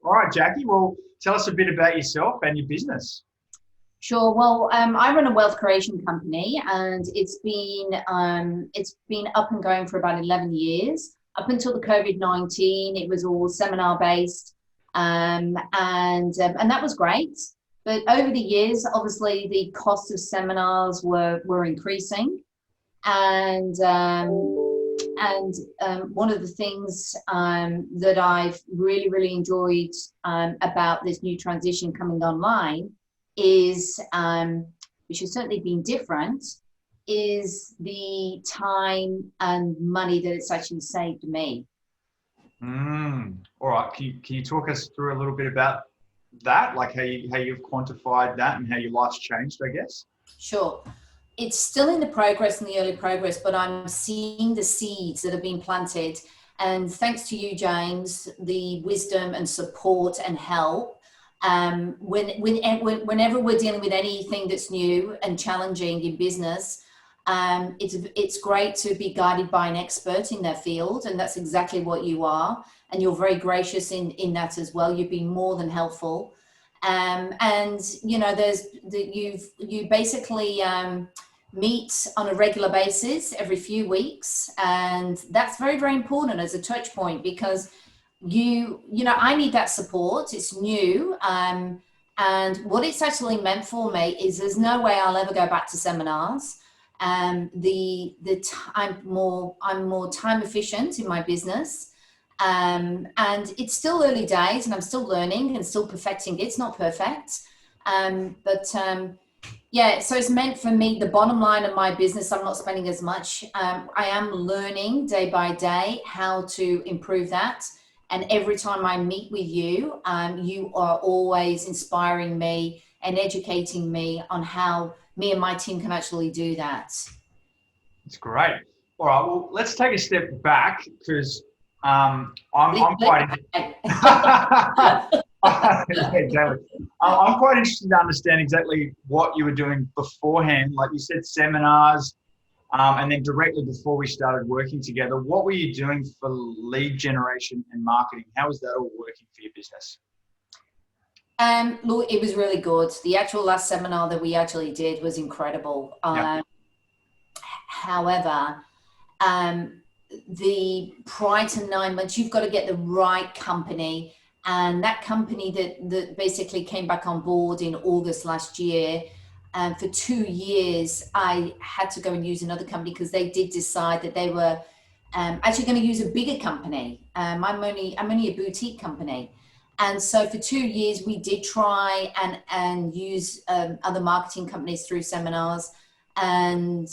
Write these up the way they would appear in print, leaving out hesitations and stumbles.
All right, Jacqui. Well, tell us a bit about yourself and your business. Sure. Well, I run a wealth creation company, and it's been up and going for about 11 years. Up until the COVID-19, it was all seminar based, and that was great. But over the years, obviously, the cost of seminars were increasing, and one of the things that I've really enjoyed about this new transition coming online is, which has certainly been different, is the time and money that it's actually saved me. All right. Can you talk us through a little bit about that, like how you've quantified that and how your life's changed, I guess? Sure. It's still in the progress and the early progress, but I'm seeing the seeds that have been planted. And thanks to you, James, the wisdom and support and help. Whenever we're dealing with anything that's new and challenging in business, it's great to be guided by an expert in their field, and that's exactly what you are. And you're very gracious in that as well. You've been more than helpful. And you know, you basically meet on a regular basis every few weeks, and that's very important as a touch point, because you know, I need that support. It's new, and what it's actually meant for me is there's no way I'll ever go back to seminars. I'm more time efficient in my business. And it's still early days, and I'm still learning and still perfecting it. It's not perfect, but yeah, so it's meant for me, the bottom line of my business, I'm not spending as much. I am learning day by day how to improve that. And every time I meet with you, you are always inspiring me and educating me on how me and my team can actually do that. It's great. All right. Well, let's take a step back because I'm quite. Exactly. I'm quite interested to understand exactly what you were doing beforehand. Like you said, seminars, and then directly before we started working together, what were you doing for lead generation and marketing? How was that all working for your business? Look, it was really good. The actual last seminar that we actually did was incredible. Yeah. However, the prior to 9 months, you've got to get the right company. And that company that basically came back on board in August last year, for 2 years, I had to go and use another company because they did decide that they were actually going to use a bigger company. I'm only a boutique company. And so for 2 years, we did try and use other marketing companies through seminars, and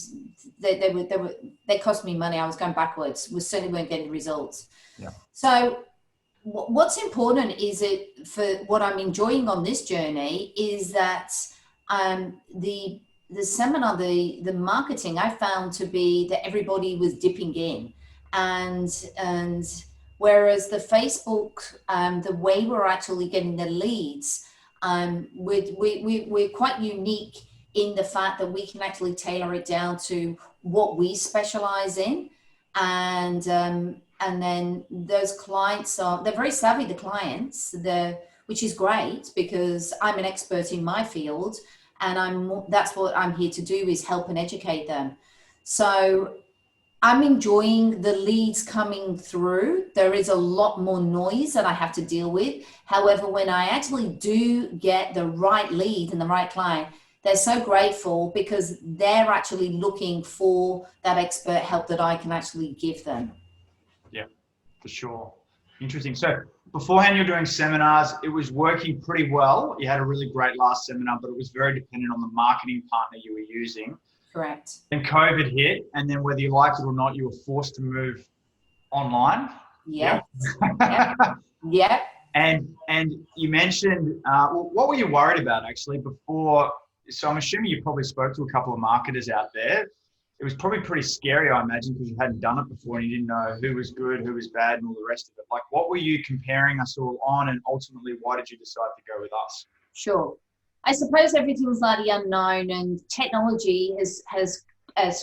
they cost me money. I was going backwards. We certainly weren't getting results. Yeah. So what's important is it for what I'm enjoying on this journey is that the seminar, the marketing, I found to be that everybody was dipping in, and whereas the Facebook, the way we're actually getting the leads, we're quite unique in the fact that we can actually tailor it down to what we specialize in. And then those clients they're very savvy, the clients, which is great because I'm an expert in my field, and that's what I'm here to do, is help and educate them. So I'm enjoying the leads coming through. There is a lot more noise that I have to deal with. However, when I actually do get the right lead and the right client, they're so grateful because they're actually looking for that expert help that I can actually give them. Yeah, for sure. Interesting. So beforehand, you're doing seminars. It was working pretty well. You had a really great last seminar, but it was very dependent on the marketing partner you were using. Correct. Then COVID hit, and then whether you liked it or not, you were forced to move online. Yes. Yeah. Yeah. And you mentioned, what were you worried about actually before? So I'm assuming you probably spoke to a couple of marketers out there. It was probably pretty scary, I imagine, because you hadn't done it before and you didn't know who was good, who was bad, and all the rest of it. Like, what were you comparing us all on, and ultimately, why did you decide to go with us? Sure. I suppose everything's like the unknown, and technology has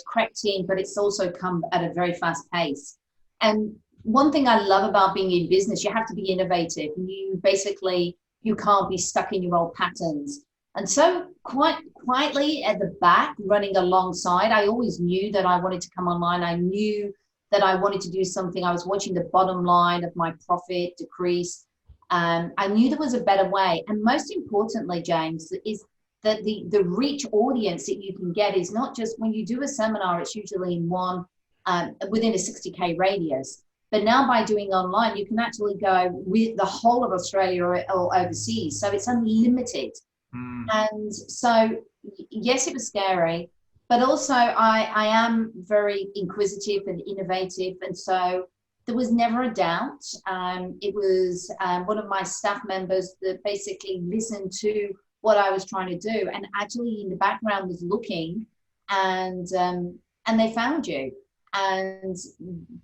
crept in, but it's also come at a very fast pace. And one thing I love about being in business, you have to be innovative. You can't be stuck in your old patterns. And so quite quietly at the back, running alongside, I always knew that I wanted to come online. I knew that I wanted to do something. I was watching the bottom line of my profit decrease. I knew there was a better way. And most importantly, James, is that the reach audience that you can get is not just when you do a seminar, it's usually in one, within a 60K radius. But now by doing online, you can actually go with the whole of Australia or overseas. So it's unlimited. And so, yes, it was scary, but also I am very inquisitive and innovative. And so there was never a doubt. It was one of my staff members that basically listened to what I was trying to do and actually in the background was looking, and they found you. And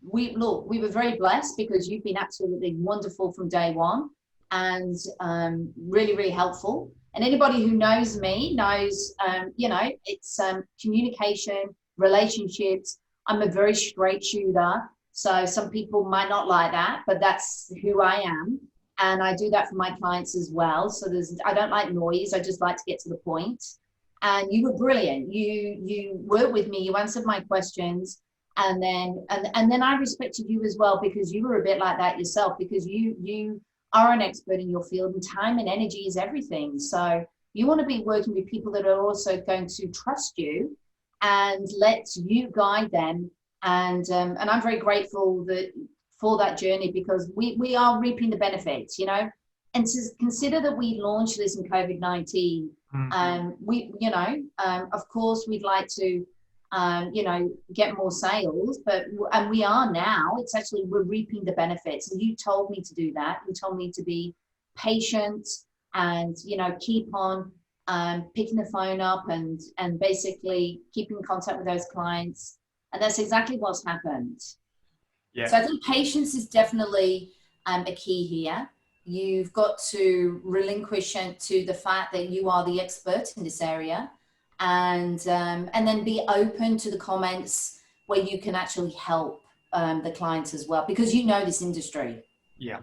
we were very blessed because you've been absolutely wonderful from day one, and really, really helpful. And anybody who knows me knows, it's communication, relationships. I'm a very straight shooter. So some people might not like that, but that's who I am. And I do that for my clients as well. So I don't like noise. I just like to get to the point. And you were brilliant. You worked with me. You answered my questions. And then I respected you as well, because you were a bit like that yourself, because you are an expert in your field, and time and energy is everything. So you want to be working with people that are also going to trust you and let you guide them. And I'm very grateful for that journey, because we are reaping the benefits, and to consider that we launched this in COVID-19. Of course we'd like to get more sales, and we are now. It's actually, we're reaping the benefits. And you told me to do that. You told me to be patient and, keep on picking the phone up and basically keep in contact with those clients. And that's exactly what's happened. Yeah. So I think patience is definitely a key here. You've got to relinquish to the fact that you are the expert in this area. And then be open to the comments where you can actually help the clients as well, because you know this industry. Yeah.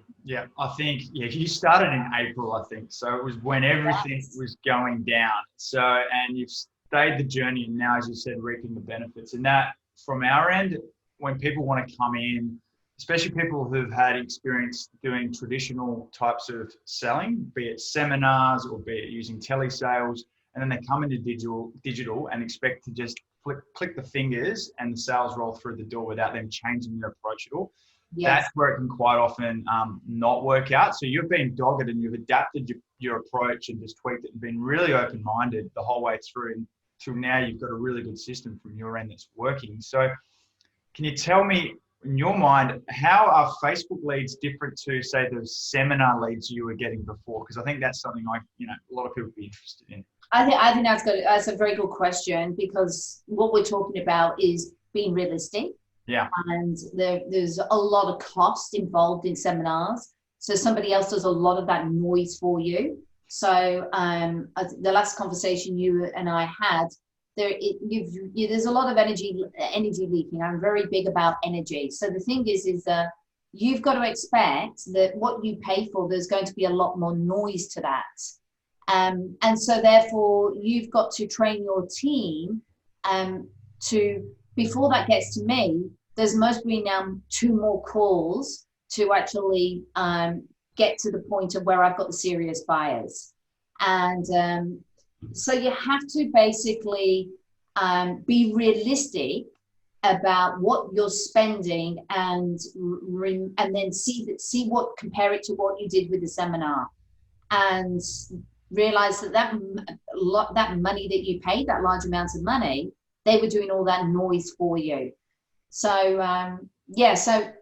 I think, you started in April, I think. So it was when everything was going down. So, and you've stayed the journey, and now, as you said, reaping the benefits. And that, from our end, when people want to come in, especially people who've had experience doing traditional types of selling, be it seminars or be it using telesales, and then they come into digital and expect to just click the fingers and the sales roll through the door without them changing their approach at all. Yes. That's where it can quite often not work out. So you've been dogged and you've adapted your approach and just tweaked it and been really open-minded the whole way through. And till now, you've got a really good system from your end that's working. So can you tell me, in your mind, how are Facebook leads different to, say, the seminar leads you were getting before? Because I think that's something a lot of people would be interested in. I think that's a very good question, because what we're talking about is being realistic. Yeah. And there's a lot of cost involved in seminars. So somebody else does a lot of that noise for you. So the last conversation you and I had, there's a lot of energy leaking. I'm very big about energy. So the thing is that you've got to expect that what you pay for, there's going to be a lot more noise to that. And so therefore you've got to train your team to, before that gets to me, there's mostly now 2 more calls to actually get to the point of where I've got the serious buyers. And so you have to basically be realistic about what you're spending, and then see what, compare it to what you did with the seminar, and realize that money that you paid, that large amounts of money, they were doing all that noise for you. So so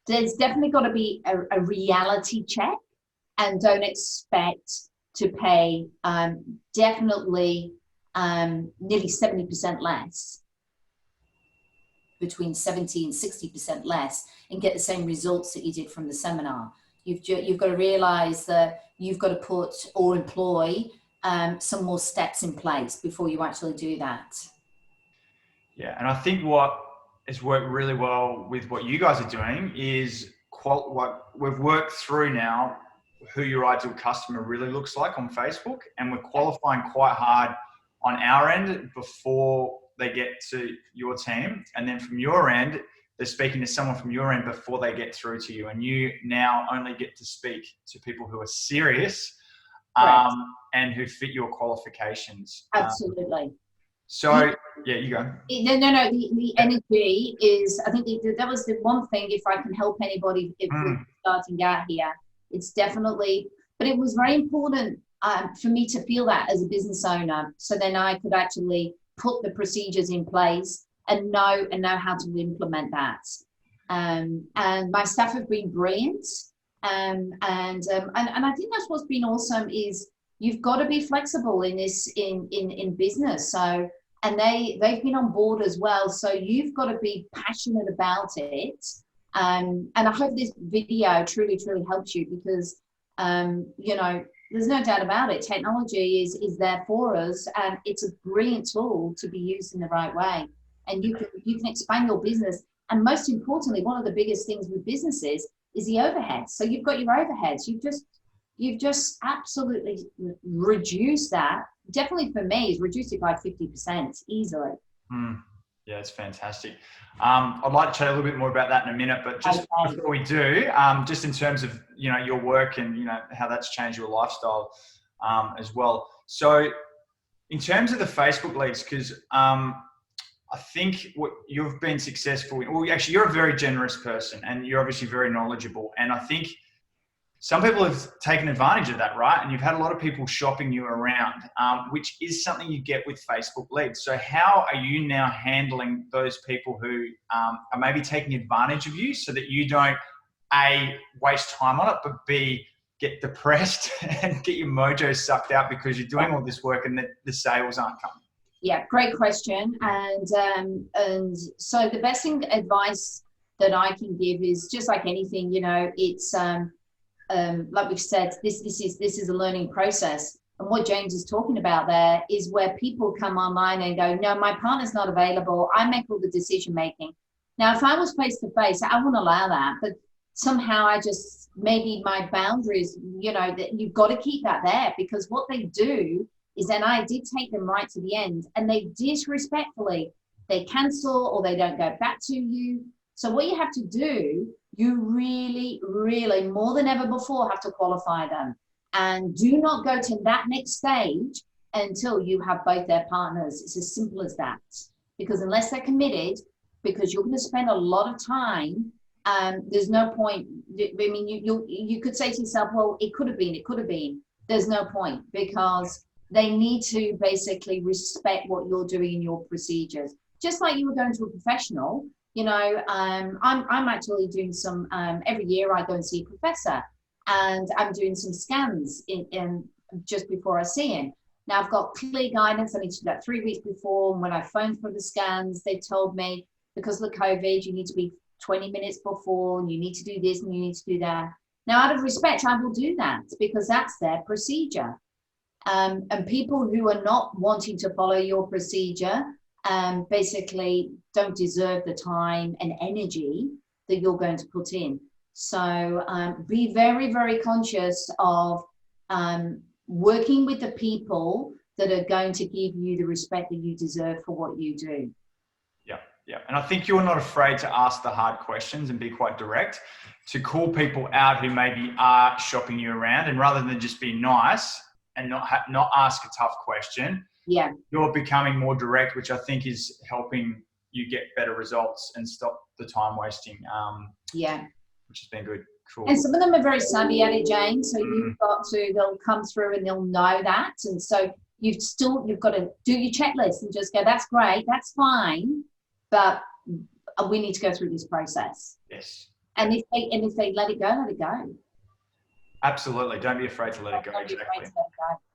there's definitely got to be a reality check, and don't expect to pay definitely nearly 70% less, between 70 and 60% less, and get the same results that you did from the seminar. You've got to realize that you've got to put or employ some more steps in place before you actually do that. Yeah, and I think what has worked really well with what you guys are doing is what we've worked through now, who your ideal customer really looks like on Facebook, and we're qualifying quite hard on our end before they get to your team, and then from your end they're speaking to someone from your end before they get through to you, and you now only get to speak to people who are serious and who fit your qualifications. Absolutely. So yeah, you go. No. The energy is, I think that was the one thing, if I can help anybody if we're starting out here, it's definitely, but it was very important for me to feel that as a business owner. So then I could actually put the procedures in place and know how to implement that. And my staff have been brilliant. And I think that's what's been awesome is you've got to be flexible in this, in business. So, and they've been on board as well. So you've got to be passionate about it. And I hope this video truly helps you because, you know, there's no doubt about it. Technology is there for us, and it's a brilliant tool to be used in the right way. And you can expand your business. And most importantly, one of the biggest things with businesses is the overheads. So you've got your overheads. You've just absolutely reduced that. Definitely for me, is reduced it by 50% easily. Yeah, it's fantastic. I'd like to chat a little bit more about that in a minute, but just before we do, just in terms of, you know, your work and, you know, how that's changed your lifestyle as well. So in terms of the Facebook leads, because I think what you've been successful in, well, actually, you're a very generous person and you're obviously very knowledgeable. And I think some people have taken advantage of that, right? And you've had a lot of people shopping you around, which is something you get with Facebook leads. So how are you now handling those people who are maybe taking advantage of you so that you don't, A, waste time on it, but B, get depressed and get your mojo sucked out because you're doing all this work and the sales aren't coming? Yeah, great question. And so the best advice that I can give is just like anything, you know, it's like we've said, this is a learning process. And what James is talking about there is where people come online and go, no, my partner's not available. I make all the decision making. Now, if I was face to face, I wouldn't allow that. But somehow I just, maybe my boundaries, you know, that you've got to keep that there, because what they do is then I did take them right to the end and they disrespectfully, they cancel or they don't go back to you. So what you have to do, you really, really more than ever before have to qualify them, and do not go to that next stage until you have both their partners. It's as simple as that, because unless they're committed, because you're going to spend a lot of time, there's no point. I mean, you could say to yourself, well, it could have been. There's no point, because they need to basically respect what you're doing in your procedures. Just like you were going to a professional, you know, I'm actually doing some, every year I go and see a professor, and I'm doing some scans in just before I see him. Now I've got clear guidance. I need to do that 3 weeks before. And when I phoned for the scans, they told me because of the COVID, you need to be 20 minutes before, and you need to do this and you need to do that. Now, out of respect, I will do that because that's their procedure. And people who are not wanting to follow your procedure basically don't deserve the time and energy that you're going to put in. So be very, very conscious of working with the people that are going to give you the respect that you deserve for what you do. Yeah. And I think you're not afraid to ask the hard questions and be quite direct, to call people out who maybe are shopping you around, and rather than just be nice and not ask a tough question, you're becoming more direct, which I think is helping you get better results and stop the time wasting. Which has been good. Cool. And some of them are very savvy at it, Jane. So they'll come through and they'll know that. And so you've got to do your checklist and just go, that's great, that's fine, but we need to go through this process. Yes. And if they let it go, let it go. Absolutely. Don't be afraid to let it go. Exactly.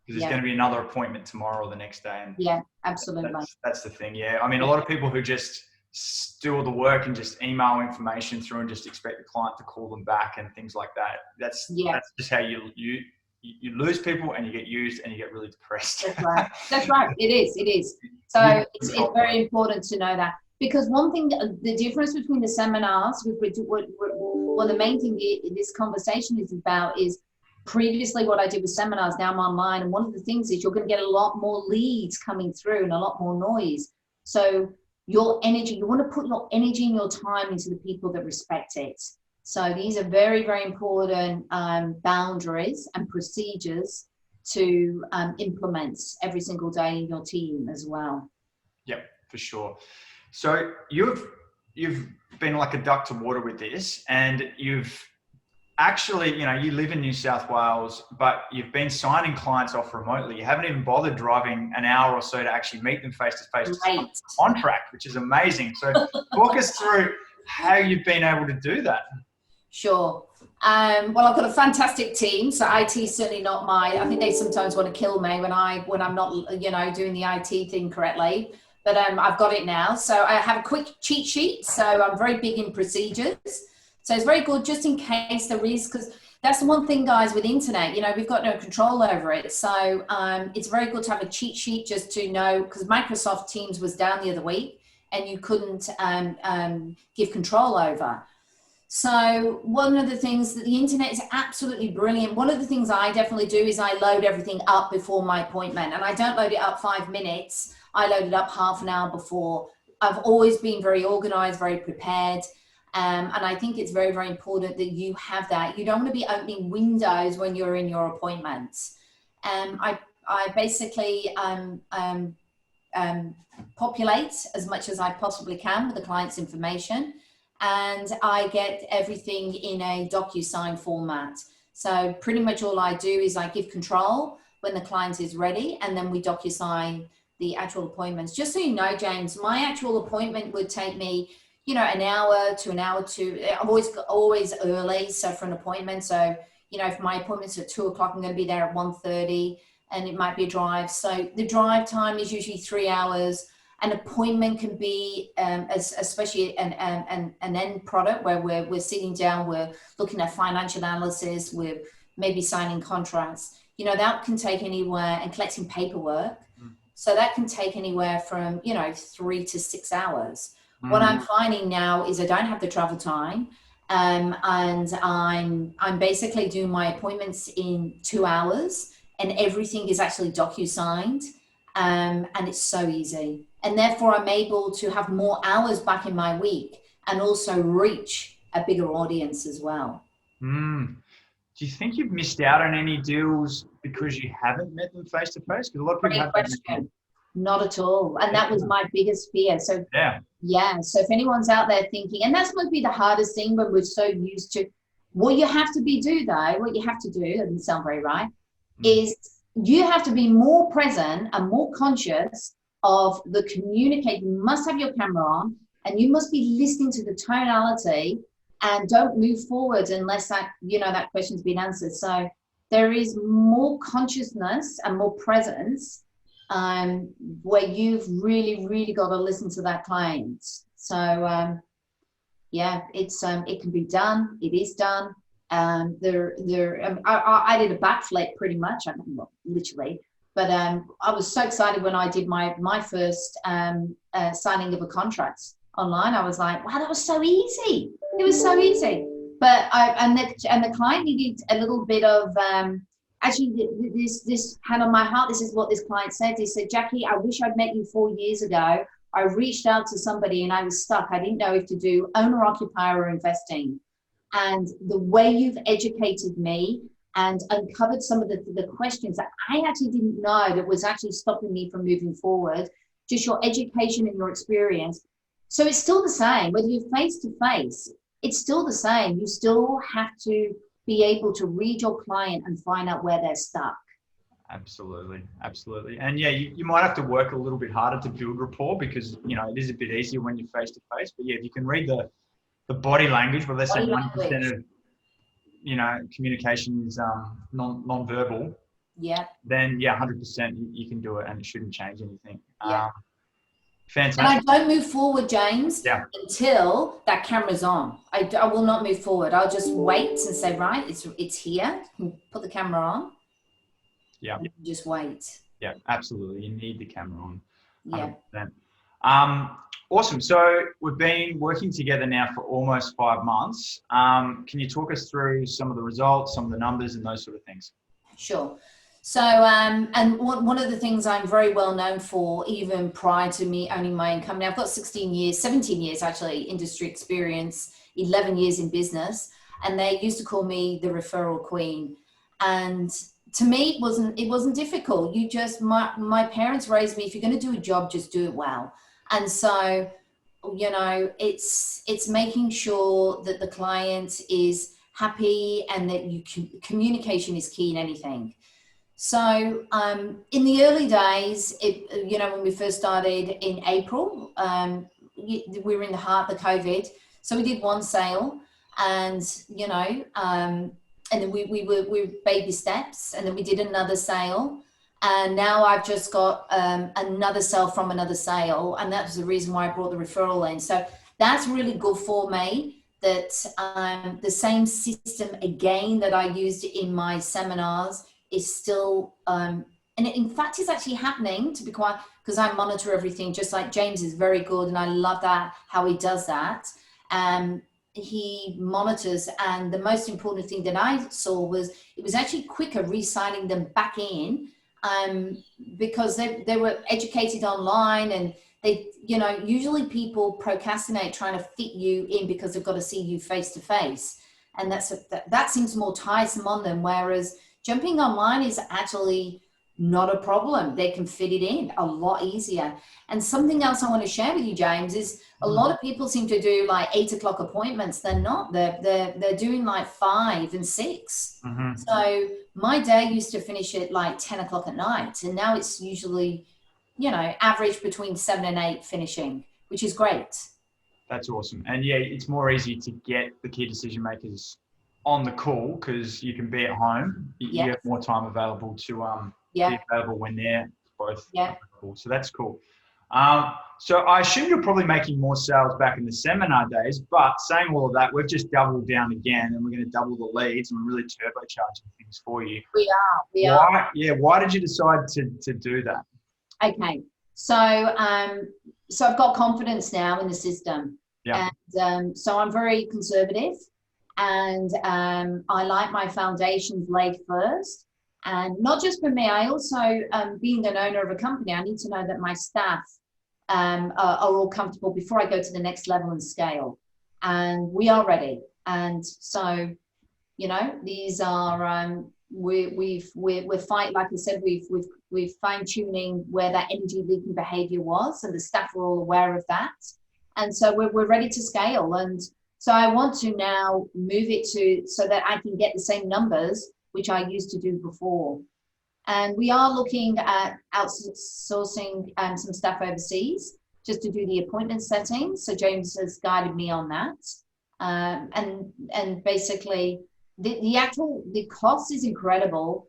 Because there's going to be another appointment tomorrow or the next day. And absolutely. That's the thing. Yeah. I mean, a lot of people who just do all the work and just email information through and just expect the client to call them back and things like that. That's just how you lose people and you get used and you get really depressed. That's right. It is. So it's very important to know that. Because one thing, the difference between the seminars, the main thing this conversation is about is previously what I did with seminars, now I'm online. And one of the things is you're going to get a lot more leads coming through and a lot more noise. So your energy, you want to put your energy and your time into the people that respect it. So these are very, very important boundaries and procedures to implement every single day in your team as well. Yep, for sure. So you've been like a duck to water with this, and you've actually, you live in New South Wales, but you've been signing clients off remotely. You haven't even bothered driving an hour or so to actually meet them face to face to contract, which is amazing. So talk us through how you've been able to do that. Sure. Well, I've got a fantastic team. So IT is certainly not I think they sometimes want to kill me when I'm not, doing the IT thing correctly. But I've got it now. So I have a quick cheat sheet. So I'm very big in procedures. So it's very good just in case there is, because that's the one thing, guys, with internet, we've got no control over it. So it's very good to have a cheat sheet just to know, because Microsoft Teams was down the other week and you couldn't give control over. So one of the things that the internet is absolutely brilliant. One of the things I definitely do is I load everything up before my appointment, and I don't load it up 5 minutes. I load it up half an hour before. I've always been very organized, very prepared. And I think it's very, very important that you have that. You don't want to be opening windows when you're in your appointments. I basically populate as much as I possibly can with the client's information. And I get everything in a DocuSign format. So pretty much all I do is I give control when the client is ready, and then we DocuSign the actual appointments. Just so you know, James, my actual appointment would take me, an hour to an hour to, I'm always early. So for an appointment, so, if my appointment's at 2 o'clock, I'm going to be there at 1:30, and it might be a drive. So the drive time is usually 3 hours. An appointment can be, especially an end product where we're sitting down, we're looking at financial analysis, we're maybe signing contracts. That can take anywhere, and collecting paperwork. So that can take anywhere from, 3 to 6 hours. What I'm finding now is I don't have the travel time, and I'm basically doing my appointments in 2 hours, and everything is actually DocuSigned, and it's so easy. And therefore, I'm able to have more hours back in my week and also reach a bigger audience as well. Do you think you've missed out on any deals because you haven't met them face to face? Because a lot of people have question. Not at all. And that was my biggest fear. So yeah. So if anyone's out there thinking, and that's going to be the hardest thing when we're so used to, what you have to do, that doesn't sound very right, is you have to be more present and more conscious of the communication. You must have your camera on, and you must be listening to the tonality, and don't move forward unless that question's been answered. So there is more consciousness and more presence where you've really, really got to listen to that client. So it can be done. It is done. I did a backflip pretty much. Literally. But I was so excited when I did my first signing of a contract online. I was like, wow, that was so easy. It was so easy. But the client needed a little bit of actually this hand on my heart. This is what this client said. He said, Jacqui, I wish I'd met you 4 years ago. I reached out to somebody and I was stuck. I didn't know if to do owner occupier or investing. And the way you've educated me and uncovered some of the questions that I actually didn't know that was actually stopping me from moving forward, just your education and your experience. So it's still the same, whether you're face to face, it's still the same. You still have to be able to read your client and find out where they're stuck. Absolutely. And yeah, you might have to work a little bit harder to build rapport because, it is a bit easier when you're face to face. But yeah, if you can read the body language, well, let's say 90% of, communication is non-verbal. Yeah. Then 100% you can do it and it shouldn't change anything. Yeah. Fantastic. And I don't move forward, James, until that camera's on. I will not move forward. I'll just wait and say, right, it's here. Put the camera on. Yeah. Just wait. Yeah, absolutely. You need the camera on. 100%. Yeah. Awesome. So we've been working together now for almost 5 months. Can you talk us through some of the results, some of the numbers and those sort of things? Sure. So, and one of the things I'm very well known for, even prior to me owning my own company, I've got 17 years actually, industry experience, 11 years in business. And they used to call me the referral queen. And to me, it wasn't difficult. My parents raised me, if you're going to do a job, just do it well. And so, it's making sure that the client is happy and that communication is key in anything. So in the early days, when we first started in April, we were in the heart of the COVID. So we did one sale and then we were baby steps, and then we did another sale. And now I've just got another sale from another sale. And that was the reason why I brought the referral in. So that's really good for me, that the same system again that I used in my seminars is still, and in fact it's actually happening, to be quite, because I monitor everything, just like James is very good, and I love that, how he does that. He monitors, and the most important thing that I saw was it was actually quicker re-signing them back in, because they were educated online, and they, usually people procrastinate trying to fit you in because they've got to see you face to face. And that seems more tiresome on them. Whereas jumping online is actually not a problem. They can fit it in a lot easier. And something else I want to share with you, James, is a lot of people seem to do like 8 o'clock appointments. They're not. They're doing like 5 and 6. Mm-hmm. So my day used to finish at like 10 o'clock at night, and now it's usually, average between 7 and 8 finishing, which is great. That's awesome. And yeah, it's more easy to get the key decision makers on the call because you can be at home. You have more time available to be available when they're both available. So that's cool. So I assume you're probably making more sales back in the seminar days, but saying all of that, we've just doubled down again, and we're going to double the leads, and we're really turbocharging things for you. We are. Yeah. Why did you decide to do that? Okay. So I've got confidence now in the system. Yeah. And so I'm very conservative, and I like my foundations laid first. And not just for me, I also, being an owner of a company, I need to know that my staff are all comfortable before I go to the next level and scale. And we are ready. And so, these are, we're fight, like I said, we've fine tuning where that energy leaking behavior was, and the staff are all aware of that. And so we're ready to scale. And so I want to now move it so that I can get the same numbers which I used to do before. And we are looking at outsourcing some stuff overseas just to do the appointment settings. So James has guided me on that. And basically the cost is incredible.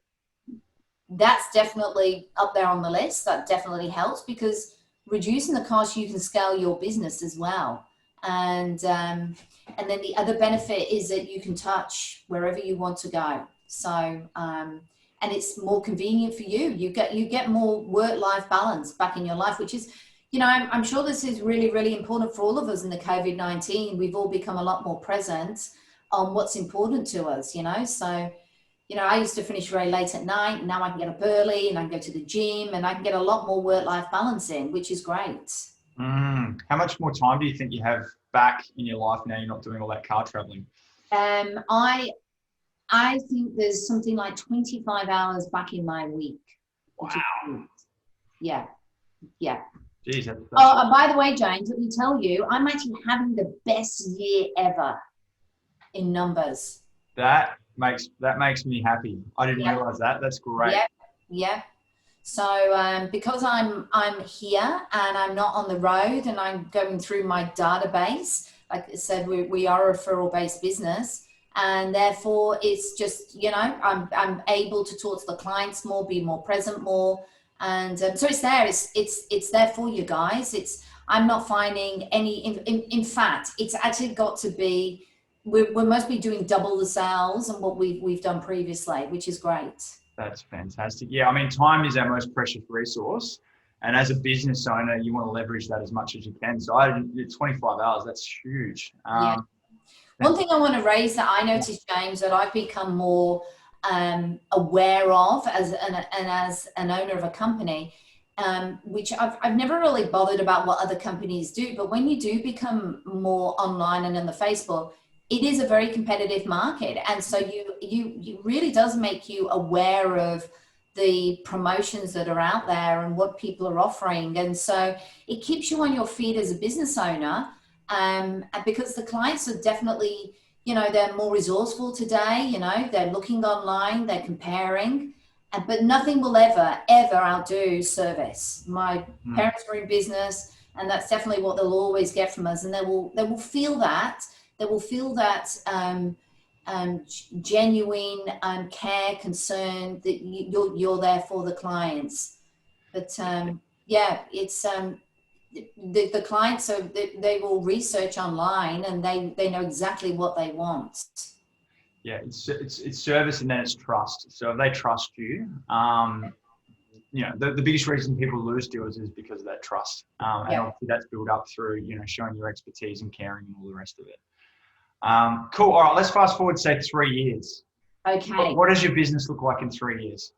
That's definitely up there on the list. That definitely helps, because reducing the cost, you can scale your business as well. And then the other benefit is that you can touch wherever you want to go. So, and it's more convenient for you. You get more work-life balance back in your life, which is, I'm sure this is really, really important for all of us in the COVID-19. We've all become a lot more present on what's important to us, So, I used to finish very late at night. Now I can get up early, and I can go to the gym, and I can get a lot more work-life balance in, which is great. How much more time do you think you have back in your life now you're not doing all that car traveling? I think there's something like 25 hours back in my week. Wow. Yeah. Jeez, that's and by the way, James, let me tell you, I'm actually having the best year ever in numbers. That makes me happy. I didn't realize that. That's great. Yeah. So because I'm here and I'm not on the road, and I'm going through my database, like I said, we are a referral-based business. And therefore, it's just, I'm able to talk to the clients more, be more present more. And so it's there. It's there for you guys. I'm not finding any, in fact, it's actually got to be, we must be doing double the sales and what we've done previously, which is great. That's fantastic. Yeah, I mean, time is our most precious resource. And as a business owner, you want to leverage that as much as you can. So I 25 hours, that's huge. Yeah. One thing I want to raise that I noticed, James, that I've become more aware of as an owner of a company, which I've never really bothered about what other companies do, but when you do become more online and in the Facebook, it is a very competitive market. And so you really does make you aware of the promotions that are out there and what people are offering. And so it keeps you on your feet as a business owner, because the clients are definitely, they're more resourceful today, they're looking online, they're comparing, but nothing will ever outdo service. My parents were in business, and that's definitely what they'll always get from us. And they will feel that. They will feel that genuine care, concern, that you're there for the clients. But it's the clients they will research online, and they know exactly what they want. Yeah, it's service, and then it's trust. So if they trust you, the biggest reason people lose deals is because of that trust. And obviously that's built up through, showing your expertise and caring and all the rest of it. Cool. All right, let's fast forward, say 3 years. Okay. What does your business look like in 3 years?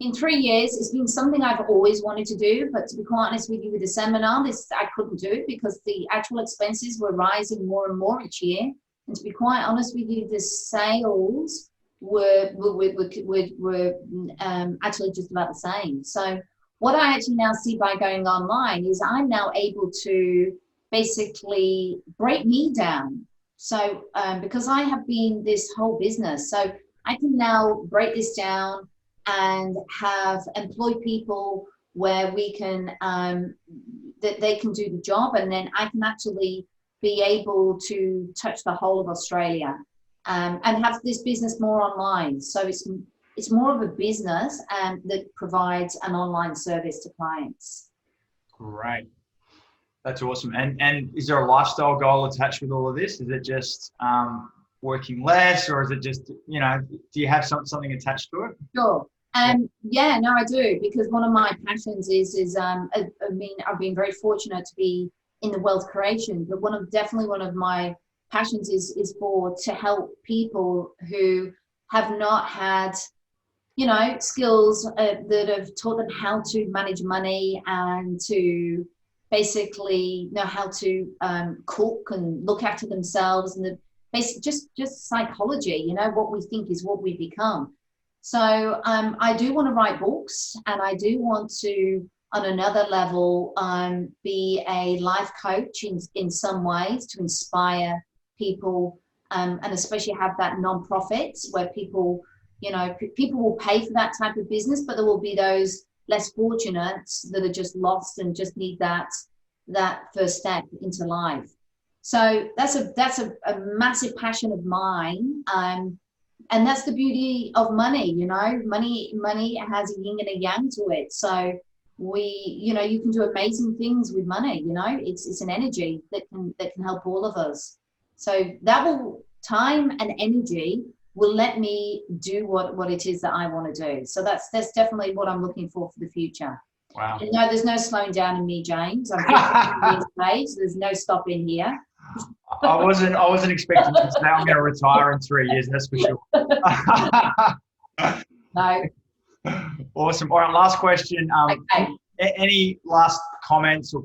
In 3 years, it's been something I've always wanted to do, but to be quite honest with you, with the seminar, I couldn't do it because the actual expenses were rising more and more each year. And to be quite honest with you, the sales were actually just about the same. So what I actually now see by going online is I'm now able to basically break me down. So because I have been this whole business, so I can now break this down and employ people where we can, that they can do the job, and then I can actually be able to touch the whole of Australia, and have this business more online. So it's more of a business that provides an online service to clients. Great. That's awesome. And is there a lifestyle goal attached with all of this? Is it just working less, or is it just, do you have something attached to it? Sure. Yeah, no, I do, because one of my passions is I've been very fortunate to be in the wealth creation, but definitely one of my passions is to help people who have not had, skills that have taught them how to manage money and to basically know how to cook and look after themselves, and the basic just psychology. What we think is what we become. So I do want to write books, and I do want to, on another level, be a life coach in some ways to inspire people, and especially have that non-profits where people will pay for that type of business, but there will be those less fortunate that are just lost and just need that first step into life. So that's a massive passion of mine. And that's the beauty of money, money has a yin and a yang to it. So you can do amazing things with money, it's an energy that can help all of us. So time and energy will let me do what it is that I want to do. So that's definitely what I'm looking for the future. Wow. And no, there's no slowing down in me, James. I'm 50 years of age. There's no stopping here. I wasn't expecting to say I'm going to retire in 3 years. That's for sure. No. Awesome. All right. Last question. Okay. Any last comments or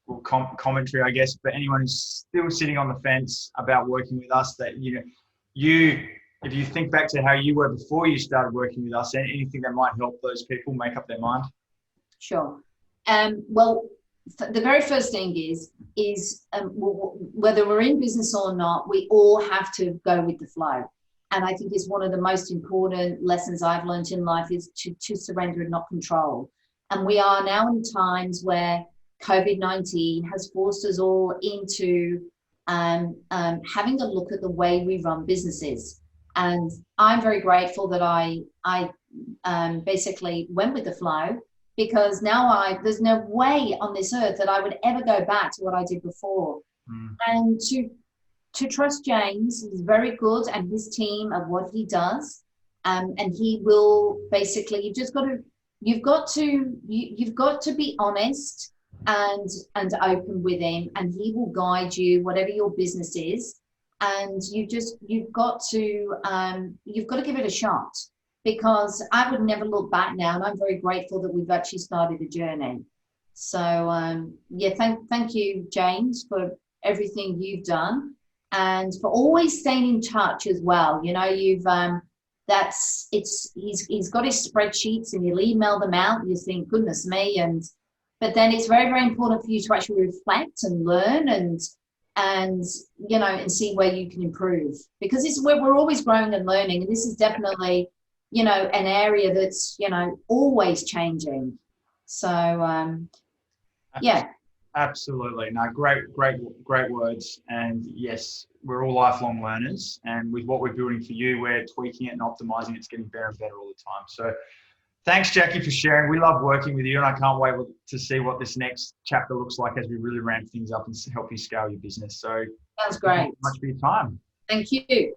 or commentary, I guess, for anyone who's still sitting on the fence about working with us, that if you think back to how you were before you started working with us, anything that might help those people make up their mind? Sure. Well, the very first thing is whether we're in business or not, we all have to go with the flow. And I think it's one of the most important lessons I've learned in life is to surrender and not control. And we are now in times where COVID-19 has forced us all into having a look at the way we run businesses. And I'm very grateful that I basically went with the flow, because now there's no way on this earth that I would ever go back to what I did before. And to trust James, he's very good, and his team of what he does. And he will basically, you've just got to you've got to be honest and open with him, and he will guide you whatever your business is. And you've got to give it a shot, because I would never look back now, and I'm very grateful that we've actually started a journey. So yeah, thank you, James, for everything you've done, and for always staying in touch as well. You know, he's got his spreadsheets, and you'll email them out, and you think, goodness me. But then it's very, very important for you to actually reflect and learn and you know, and see where you can improve, because we're always growing and learning, and this is definitely, you know, an area that's, you know, always changing. So yeah. Absolutely. No, great words. And yes, we're all lifelong learners. And with what we're building for you, we're tweaking it and optimizing it. It's getting better and better all the time. So thanks, Jacqui, for sharing. We love working with you, and I can't wait to see what this next chapter looks like as we really ramp things up and help you scale your business. So Sounds great. thank you so much for your time. Thank you.